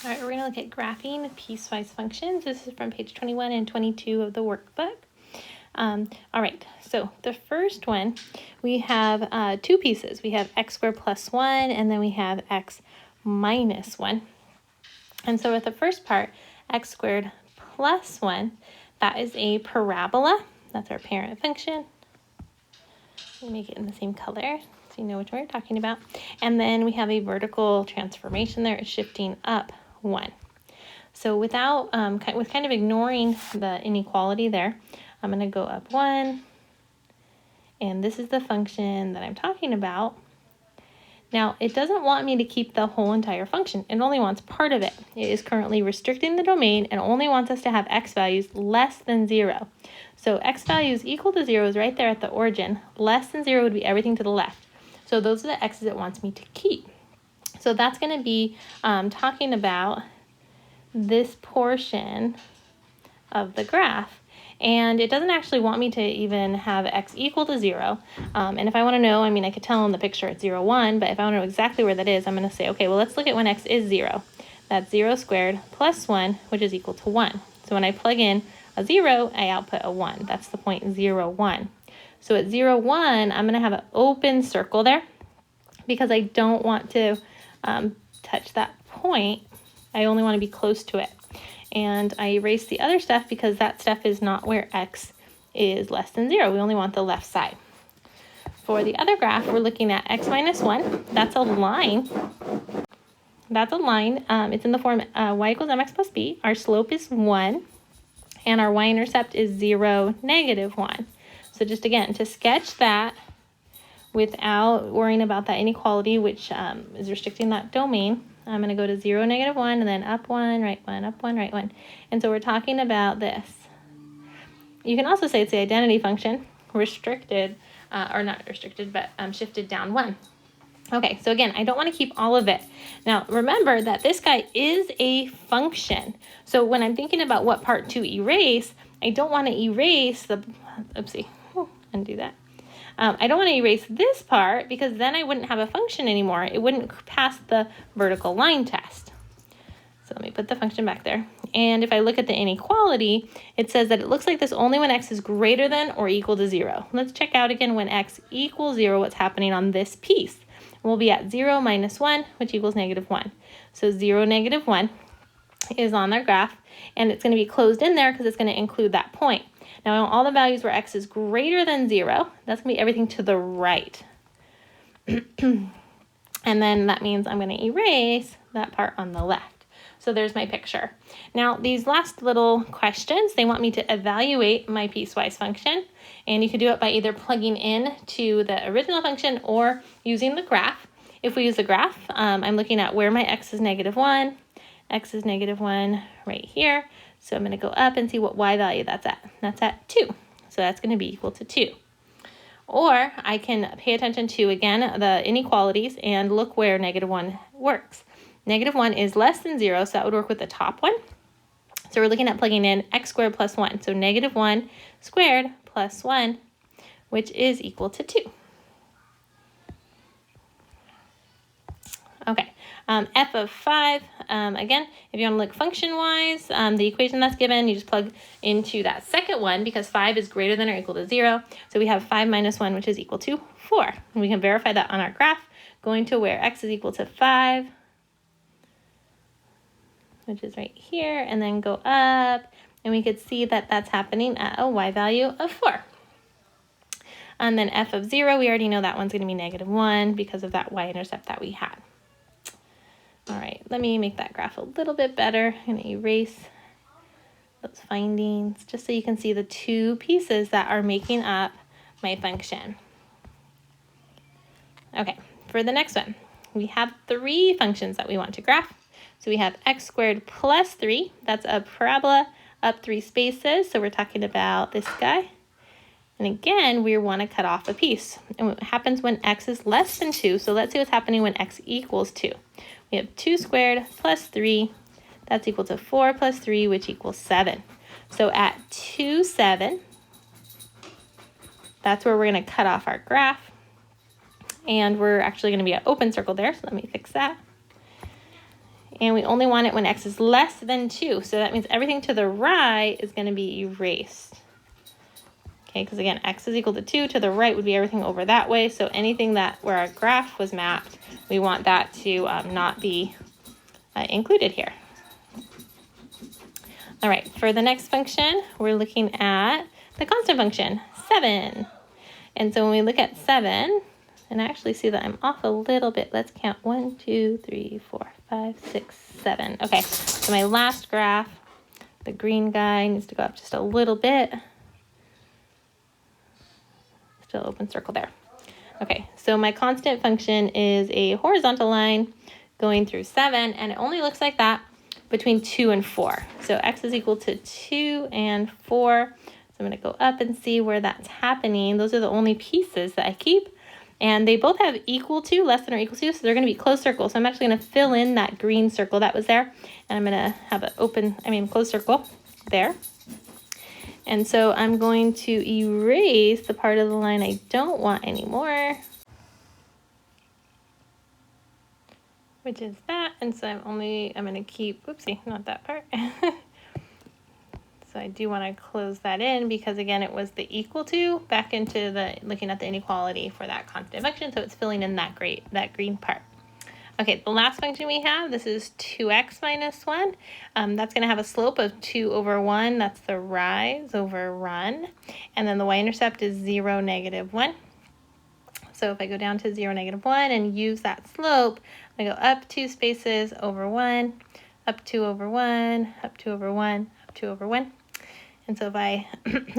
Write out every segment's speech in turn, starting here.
All right, we're going to look at graphing piecewise functions. This is from page 21 and 22 of the workbook. All right, so the first one, we have two pieces. We have x squared plus 1, and then we have x minus 1. And so with the first part, x squared plus 1, that is a parabola. That's our parent function. Let me make it in the same color so you know which one we're talking about. And then we have a vertical transformation there. It's shifting up 1. So without, with kind of ignoring the inequality there, I'm going to go up 1. And this is the function that I'm talking about. Now, it doesn't want me to keep the whole entire function. It only wants part of it. It is currently restricting the domain and only wants us to have x values less than 0. So x values equal to 0 is right there at the origin. Less than 0 would be everything to the left. So those are the x's it wants me to keep. So that's going to be talking about this portion of the graph. And it doesn't actually want me to even have x equal to 0. And if I want to know, I mean, I could tell in the picture it's 0, 1, but if I want to know exactly where that is, I'm going to say, okay, well, let's look at when x is 0. That's 0 squared plus 1, which is equal to 1. So when I plug in a 0, I output a 1. That's the point 0, 1. So at 0, 1, I'm going to have an open circle there because I don't want to touch that point. I only want to be close to it. And I erase the other stuff because that stuff is not where x is less than 0. We only want the left side. For the other graph, we're looking at x minus 1. That's a line. That's a line. It's in the form y equals mx plus b. Our slope is 1. And our y-intercept is 0, negative 1. So just again, to sketch that without worrying about that inequality, which is restricting that domain, I'm going to go to 0, negative 1, and then up 1, right 1, up 1, right 1. And so we're talking about this. You can also say it's the identity function, restricted, or not restricted, but shifted down 1. Okay, so again, I don't want to keep all of it. Now, remember that this guy is a function. So when I'm thinking about what part to erase, I don't want to erase the, oopsie, undo that. I don't want to erase this part because then I wouldn't have a function anymore. It wouldn't pass the vertical line test. So let me put the function back there. And if I look at the inequality, it says that it looks like this only when x is greater than or equal to 0. Let's check out again when x equals 0, what's happening on this piece. We'll be at 0 minus 1, which equals negative 1. So 0, negative 1 is on their graph, and it's going to be closed in there because it's going to include that point. Now, all the values where x is greater than 0, that's going to be everything to the right. And then that means I'm going to erase that part on the left. So there's my picture. Now, these last little questions, they want me to evaluate my piecewise function. And you can do it by either plugging in to the original function or using the graph. If we use the graph, I'm looking at where my x is negative 1. X is negative 1 right here. So I'm going to go up and see what y value that's at. That's at 2. So that's going to be equal to 2. Or I can pay attention to, again, the inequalities and look where negative 1 works. Negative 1 is less than 0, so that would work with the top one. So we're looking at plugging in x squared plus 1. So negative 1 squared plus 1, which is equal to 2. Okay. F of 5, again, if you want to look function-wise, the equation that's given, you just plug into that second one because 5 is greater than or equal to 0. So we have 5 minus 1, which is equal to 4. And we can verify that on our graph, going to where x is equal to 5, which is right here, and then go up, and we could see that that's happening at a y value of 4. And then f of 0, we already know that one's going to be negative 1 because of that y-intercept that we had. All right, let me make that graph a little bit better. I'm going to erase those findings just so you can see the two pieces that are making up my function. Okay, for the next one, we have 3 functions that we want to graph. So we have x squared plus 3. That's a parabola up 3 spaces. So we're talking about this guy. And again, we want to cut off a piece. And what happens when x is less than 2? So let's see what's happening when x equals 2. We have 2 squared plus 3. That's equal to 4 plus 3, which equals 7. So at 2, 7, that's where we're going to cut off our graph. And we're actually going to be an open circle there. So let me fix that. and we only want it when x is less than 2. So that means everything to the right is going to be erased. Okay, because again, x is equal to 2. To the right would be everything over that way. So anything that where our graph was mapped, we want that to not be included here. All right, for the next function, we're looking at the constant function, 7. And so when we look at 7, and I actually see that I'm off a little bit. Let's count 1, 2, 3, 4, 5, 6, 7. Okay, so my last graph, the green guy needs to go up just a little bit. Still open circle there. Okay, so my constant function is a horizontal line going through 7, and it only looks like that between 2 and 4. So x is equal to 2 and 4. So I'm going to go up and see where that's happening. Those are the only pieces that I keep. And they both have equal to, less than or equal to, so they're going to be closed circles. So I'm actually going to fill in that green circle that was there. And I'm going to have an closed circle there. And so I'm going to erase the part of the line I don't want anymore, which is that. And so I'm going to keep, whoopsie, not that part. So I do want to close that in because again, it was the equal to back into the looking at the inequality for that constant function. So it's filling in that green part. Okay, the last function we have, this is 2x minus 1. That's going to have a slope of 2 over 1. That's the rise over run. And then the y-intercept is 0, negative 1. So if I go down to 0, negative 1 and use that slope, I go up 2 spaces over 1, up 2 over 1, up 2 over 1, up 2 over 1. And so if I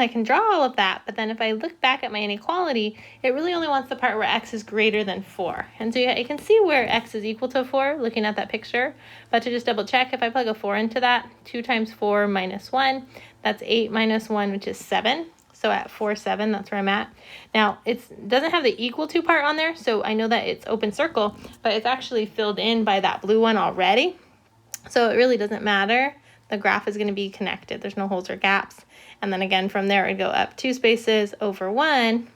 can draw all of that, but then if I look back at my inequality, it really only wants the part where x is greater than 4. And so you can see where x is equal to 4 looking at that picture. But to just double check, if I plug a 4 into that, 2 times 4 minus 1, that's 8 minus 1, which is 7. So at 4, 7, that's where I'm at. Now, it doesn't have the equal to part on there, so I know that it's open circle, but it's actually filled in by that blue one already. So it really doesn't matter. The graph is going to be connected. There's no holes or gaps. And then again, from there, it'd go up 2 spaces over 1,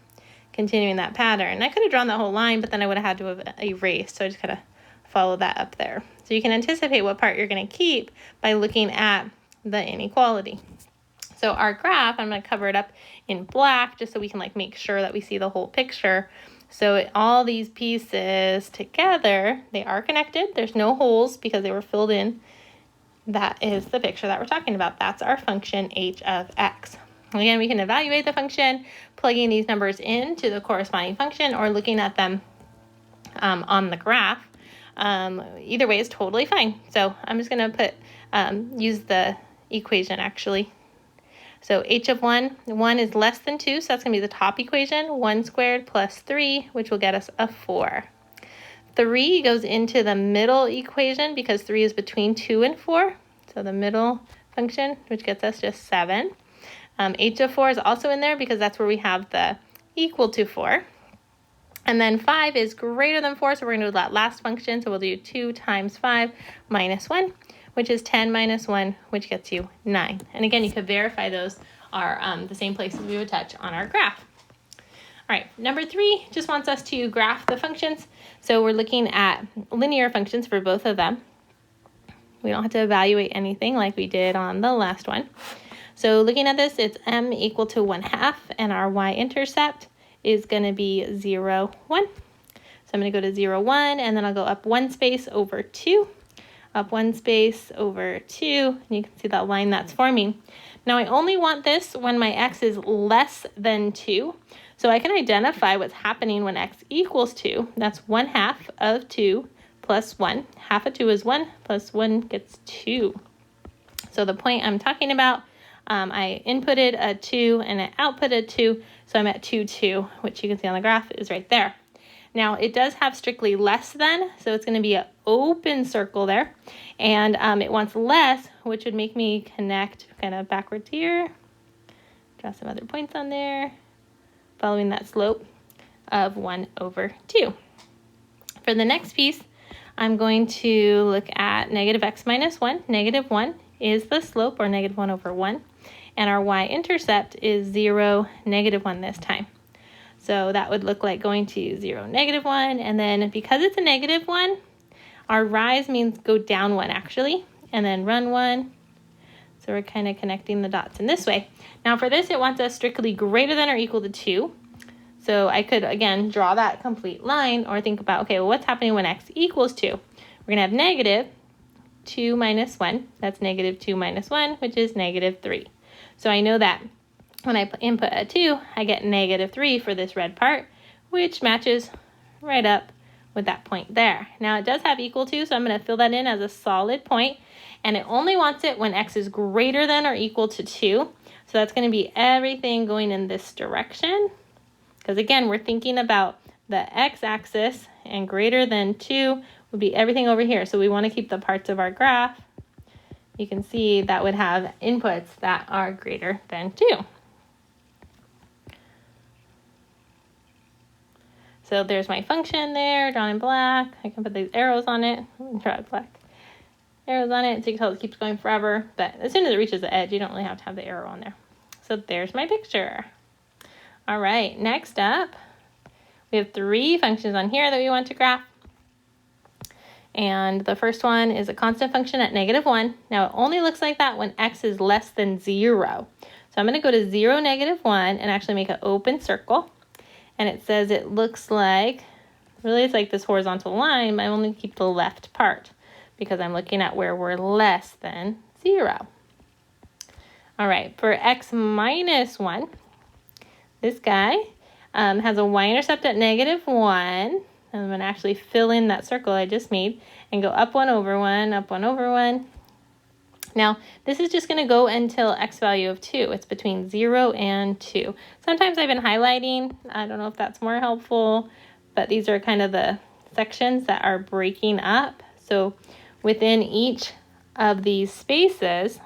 continuing that pattern. I could have drawn that whole line, but then I would have had to have erased. So I just kind of follow that up there. So you can anticipate what part you're going to keep by looking at the inequality. So our graph, I'm going to cover it up in black just so we can make sure that we see the whole picture. So all these pieces together, they are connected. There's no holes because they were filled in. That is the picture that we're talking about. That's our function h of x. Again, we can evaluate the function, plugging these numbers into the corresponding function or looking at them on the graph. Either way is totally fine. So I'm just going to put, use the equation actually. So h of 1 is less than 2, so that's going to be the top equation, 1 squared plus 3, which will get us a 4. 3 goes into the middle equation because 3 is between 2 and 4. So the middle function, which gets us just 7. H of 4 is also in there because that's where we have the equal to 4. And then 5 is greater than 4, so we're going to do that last function. So we'll do 2 times 5 minus 1, which is 10 minus 1, which gets you 9. And again, you could verify those are the same places we would touch on our graph. All right, number 3 just wants us to graph the functions. So we're looking at linear functions for both of them. We don't have to evaluate anything like we did on the last one. So looking at this, it's m equal to 1/2, and our y-intercept is going to be 0, 1. So I'm going to go to 0, 1, and then I'll go up 1 space over 2, up 1 space over 2, and you can see that line that's forming. Now I only want this when my x is less than 2. So I can identify what's happening when x equals 2. That's 1/2 of 2 plus 1. Half of 2 is 1 plus 1 gets 2. So the point I'm talking about, I inputted a 2 and I outputted 2. So I'm at 2, 2, which you can see on the graph is right there. Now it does have strictly less than, so it's going to be an open circle there. And it wants less, which would make me connect kind of backwards here. Draw some other points on there, following that slope of 1 over 2. For the next piece, I'm going to look at negative x minus 1. Negative 1 is the slope, or negative 1 over 1. And our y-intercept is 0, negative 1 this time. So that would look like going to 0, negative 1. And then because it's a negative 1, Our rise means go down 1 actually, and then run 1. So we're kind of connecting the dots in this way. Now for this, it wants us strictly greater than or equal to 2. So I could, again, draw that complete line or think about, okay, well, what's happening when x equals 2? We're going to have negative 2 minus 1. That's negative 2 minus 1, which is negative 3. So I know that when I input a 2, I get negative 3 for this red part, which matches right up with that point there. Now it does have equal to, so I'm going to fill that in as a solid point, and it only wants it when x is greater than or equal to 2. So that's going to be everything going in this direction, because again, we're thinking about the x-axis, and greater than 2 would be everything over here. So we want to keep the parts of our graph, you can see, that would have inputs that are greater than 2. So there's my function there, drawn in black. I can put these arrows on it. Draw it black. Arrows on it, so you can tell it keeps going forever. But as soon as it reaches the edge, you don't really have to have the arrow on there. So there's my picture. All right, next up, we have 3 functions on here that we want to graph. And the first one is a constant function at -1. Now it only looks like that when x is less than 0. So I'm going to go to 0, -1, and actually make an open circle. And it says it looks like, really it's like this horizontal line, but I only keep the left part because I'm looking at where we're less than 0. All right, for x minus 1, this guy has a y-intercept at -1. I'm going to actually fill in that circle I just made and go up 1 over 1, up 1 over 1. Now, this is just going to go until x value of 2. It's between 0 and 2. Sometimes I've been highlighting. I don't know if that's more helpful, but these are kind of the sections that are breaking up. So within each of these spaces,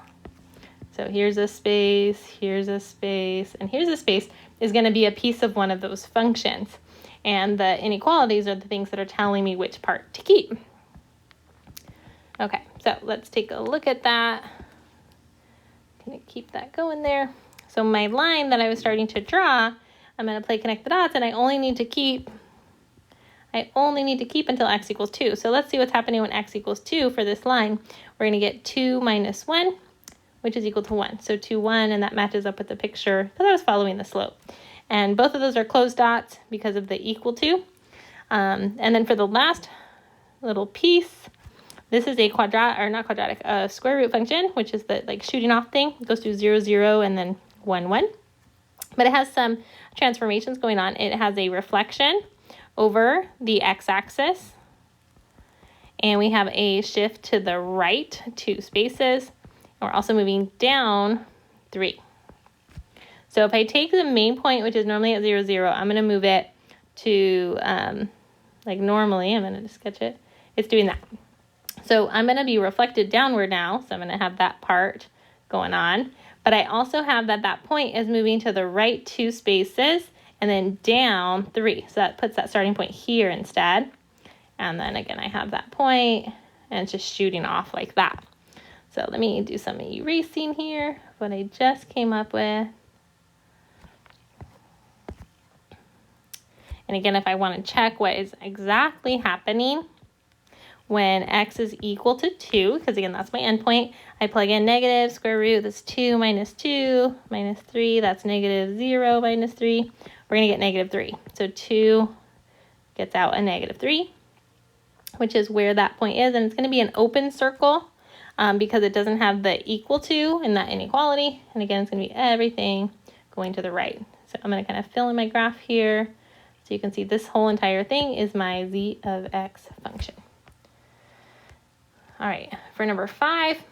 so here's a space, here's a space, and here's a space, is going to be a piece of one of those functions. And the inequalities are the things that are telling me which part to keep. Okay, so let's take a look at that. Gonna keep that going there. So my line that I was starting to draw, I'm gonna play connect the dots, and I only need to keep until x equals 2. So let's see what's happening when x equals 2 for this line. We're gonna get 2 minus 1, which is equal to 1. So 2, 1, and that matches up with the picture because I was following the slope. And both of those are closed dots because of the equal to. And then for the last little piece, this is a square root function, which is the like shooting off thing. It goes through 0, 0, and then 1, 1. But it has some transformations going on. It has a reflection over the x-axis. And we have a shift to the right 2 spaces. And we're also moving down 3. So if I take the main point, which is normally at 0, 0, I'm going to move it to, like normally, I'm going to sketch it. It's doing that. So I'm going to be reflected downward now. So I'm going to have that part going on. But I also have that point is moving to the right 2 spaces and then down 3. So that puts that starting point here instead. And then again, I have that point and it's just shooting off like that. So let me do some erasing here, what I just came up with. And again, if I want to check what is exactly happening when x is equal to 2, because again, that's my endpoint, I plug in negative, square root, that's 2 minus 3, that's negative 0 minus 3. We're going to get negative 3. So 2 gets out a negative 3, which is where that point is. And it's going to be an open circle because it doesn't have the equal to in that inequality. And again, it's going to be everything going to the right. So I'm going to kind of fill in my graph here. So you can see this whole entire thing is my z of x function. All right, for number 5,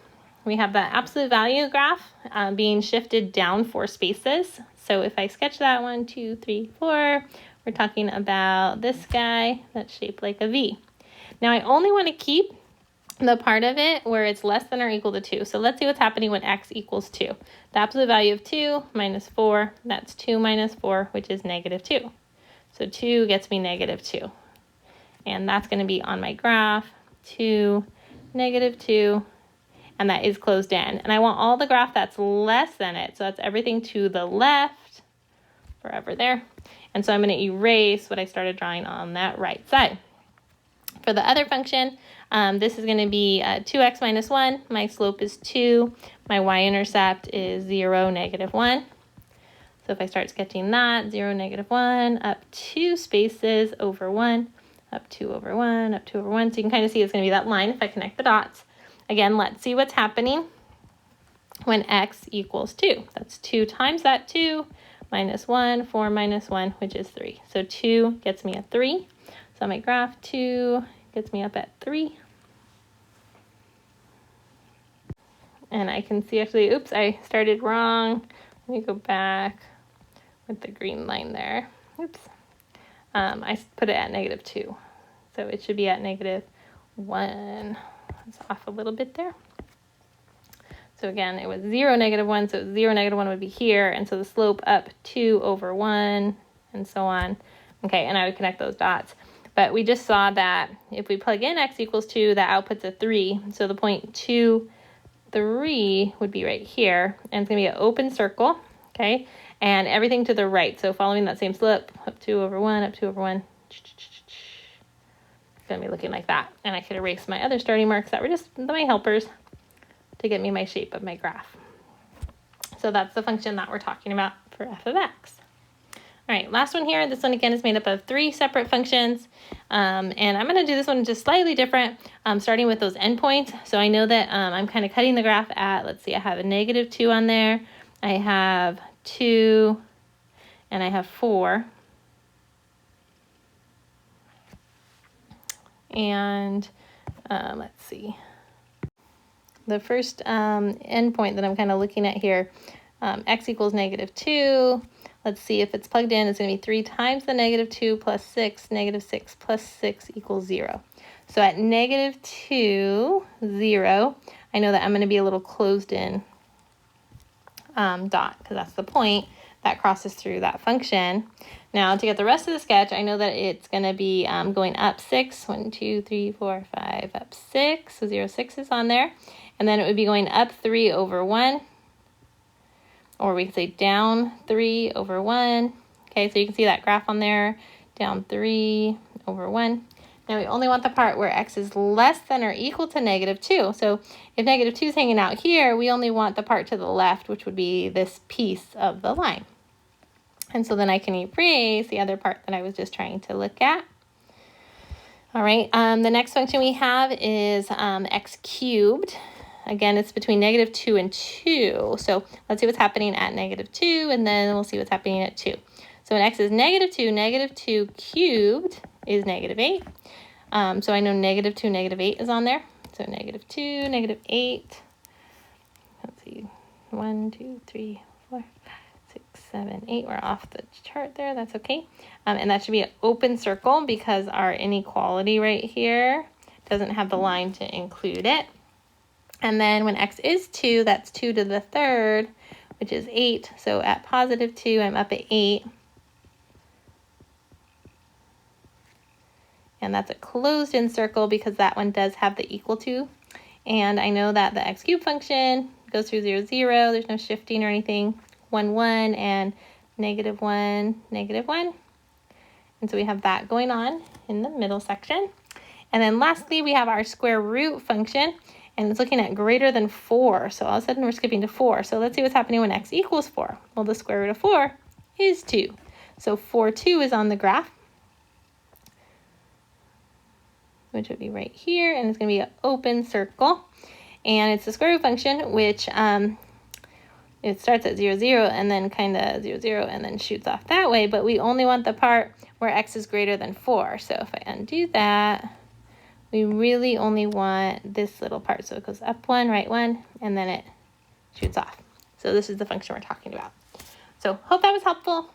we have the absolute value graph being shifted down 4 spaces. So if I sketch that 1, 2, 3, 4, we're talking about this guy that's shaped like a V. Now I only want to keep the part of it where it's less than or equal to 2. So let's see what's happening when x equals 2. The absolute value of 2 minus 4, that's 2 minus 4, which is negative 2. So 2 gets me negative 2. And that's going to be on my graph, 2, negative 2, and that is closed in. And I want all the graph that's less than it. So that's everything to the left, forever there. And so I'm going to erase what I started drawing on that right side. For the other function, This is going to be 2x minus 1. My slope is 2. My y-intercept is 0, negative 1. So if I start sketching that, 0, negative 1, up 2 spaces over 1, up 2 over 1, up 2 over 1. So you can kind of see it's going to be that line if I connect the dots. Again, let's see what's happening when x equals 2. That's 2 times that 2 minus 1, 4 minus 1, which is 3. So 2 gets me a 3. So on my graph, 2 gets me up at 3. And I can see actually, oops, I started wrong. Let me go back with the green line there. Oops. I put it at negative 2. So it should be at negative 1. It's off a little bit there. So again, it was 0, negative 1. So 0, negative 1 would be here. And so the slope up 2 over 1 and so on. Okay, and I would connect those dots. But we just saw that if we plug in x equals 2, that outputs a 3. So the point 2, 3 would be right here. And it's going to be an open circle. Okay, and everything to the right. So following that same slope, up 2 over 1, up 2 over 1. It's going to be looking like that. And I could erase my other starting marks that were just my helpers to get me my shape of my graph. So that's the function that we're talking about for f of x. All right, last one here. This one again is made up of 3 separate functions. And I'm going to do this one just slightly different, starting with those endpoints. So I know that I'm kind of cutting the graph at, let's see, I have a negative 2 on there. I have 2, and I have 4. And let's see. The first endpoint that I'm kind of looking at here, x equals negative 2. Let's see if it's plugged in. It's going to be 3 times the negative 2 plus 6. Negative 6 plus 6 equals 0. So at negative 2, 0, I know that I'm going to be a little closed in dot, because that's the point that crosses through that function. Now to get the rest of the sketch, I know that it's going to be going up 6. 1, 2, 3, 4, 5, up 6. So 0, 6 is on there. And then it would be going up 3 over 1. Or we could say down 3 over 1. Okay, so you can see that graph on there. Down 3 over 1. Now we only want the part where x is less than or equal to negative 2. So if negative 2 is hanging out here, we only want the part to the left, which would be this piece of the line. And so then I can erase the other part that I was just trying to look at. All right, the next function we have is x cubed. Again, it's between negative 2 and 2. So let's see what's happening at negative 2, and then we'll see what's happening at 2. So when x is negative 2 cubed is negative 8. So I know negative 2, negative 8 is on there. So negative 2, negative 8. Let's see. 1, 2, 3, 4, 5, 6, 7, 8. We're off the chart there. That's okay. And that should be an open circle because our inequality right here doesn't have the line to include it. And then when x is 2, that's 2 to the third, which is 8. So at positive 2, I'm up at 8. And that's a closed in circle because that one does have the equal to. And I know that the x cubed function goes through 0, 0. There's no shifting or anything. 1, 1, and negative 1, negative 1. And so we have that going on in the middle section. And then lastly, we have our square root function. And it's looking at greater than 4. So all of a sudden we're skipping to 4. So let's see what's happening when x equals 4. Well, the square root of 4 is 2. So 4, 2 is on the graph, which would be right here. And it's going to be an open circle. And it's the square root function, which it starts at 0, 0, and then kind of 0, 0, and then shoots off that way. But we only want the part where x is greater than 4. So if I undo that, we really only want this little part. So it goes up 1, right 1, and then it shoots off. So this is the function we're talking about. So hope that was helpful.